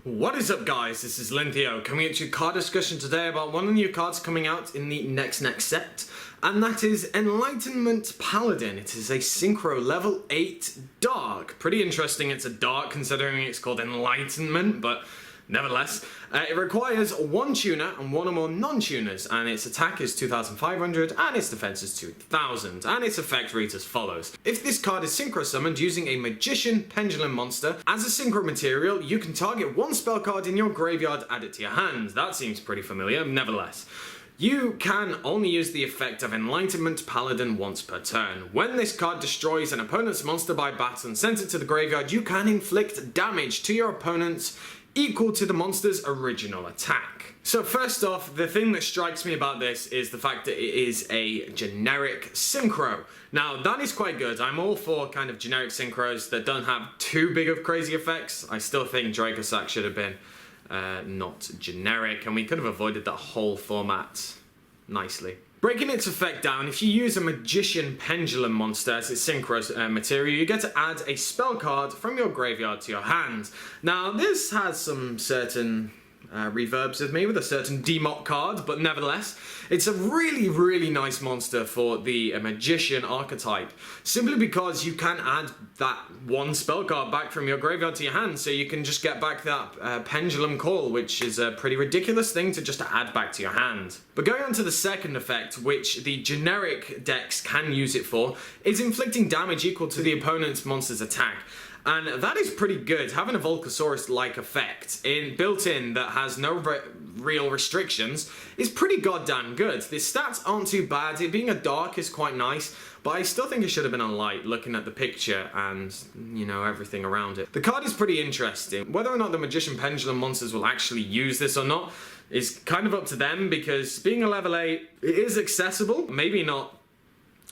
What is up, guys? This is Linthio coming at you card discussion today about one of the new cards coming out in the next set, and that is Enlightenment Paladin. It is a Synchro level 8 Dark. Pretty interesting it's a Dark considering it's called Enlightenment, but nevertheless. It requires one tuner and one or more non-tuners, and its attack is 2,500 and its defense is 2,000, and its effect reads as follows. If this card is synchro summoned using a Magician Pendulum monster, as a synchro material, you can target one spell card in your graveyard, add it to your hand. That seems pretty familiar, nevertheless. You can only use the effect of Enlightenment Paladin once per turn. When this card destroys an opponent's monster by battle and sends it to the graveyard, you can inflict damage to your opponent's equal to the monster's original attack. So first off, the thing that strikes me about this is the fact that it is a generic synchro. Now that is quite good. I'm all for kind of generic synchros that don't have too big of crazy effects. I still think Dracosac should have been not generic, and we could have avoided that whole format nicely. Breaking its effect down, if you use a Magician Pendulum monster as its synchro material, you get to add a spell card from your graveyard to your hand. Now, this has some certain reverbs with me with a certain demock card, but nevertheless, it's a really nice monster for the Magician archetype, simply because you can add that one spell card back from your graveyard to your hand, so you can just get back that Pendulum Call, which is a pretty ridiculous thing to just add back to your hand. But going on to the second effect, which the generic decks can use it for, is inflicting damage equal to the opponent's monster's attack. And that is pretty good. Having a Volcasaurus-like effect built in that has no real restrictions is pretty goddamn good. The stats aren't too bad. It being a Dark is quite nice, but I still think it should have been a Light, looking at the picture and, you know, everything around it. The card is pretty interesting. Whether or not the Magician Pendulum monsters will actually use this or not is kind of up to them, because being a level 8, it is accessible. Maybe not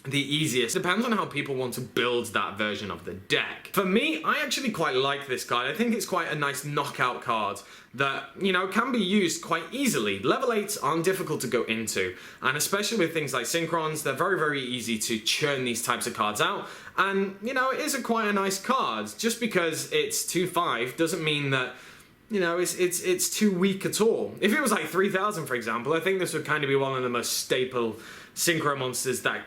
the easiest. Depends on how people want to build that version of the deck. For me, I actually quite like this card. I think it's quite a nice knockout card that, you know, can be used quite easily. Level 8s aren't difficult to go into, and especially with things like Synchrons, they're very easy to churn these types of cards out. And, you know, it is quite a nice card. Just because it's 2/5 doesn't mean that, you know, it's too weak at all. If it was like 3,000, for example, I think this would kind of be one of the most staple Synchro monsters that,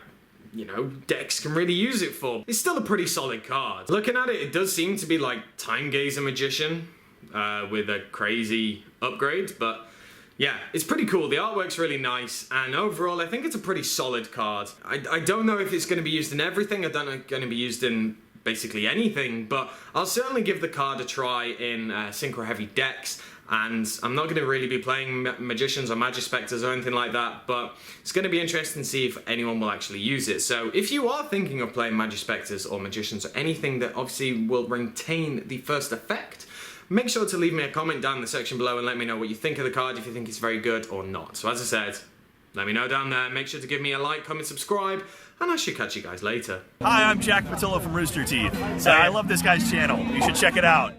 you know, decks can really use it for. It's still a pretty solid card. Looking at it, it does seem to be like Time Gazer Magician with a crazy upgrade, but yeah, it's pretty cool. The artwork's really nice, and overall I think it's a pretty solid card. I don't know if it's going to be used in everything. I don't know if it's going to be used in basically anything, but I'll certainly give the card a try in synchro heavy decks. And I'm not going to really be playing Magicians or Magispectors or anything like that, but it's going to be interesting to see if anyone will actually use it. So if you are thinking of playing Magispectors or Magicians or anything that obviously will retain the first effect, make sure to leave me a comment down in the section below and let me know what you think of the card, if you think it's very good or not. So as I said, let me know down there. Make sure to give me a like, comment, subscribe, and I should catch you guys later. Hi, I'm Jack Patillo from Rooster Teeth. I love this guy's channel. You should check it out.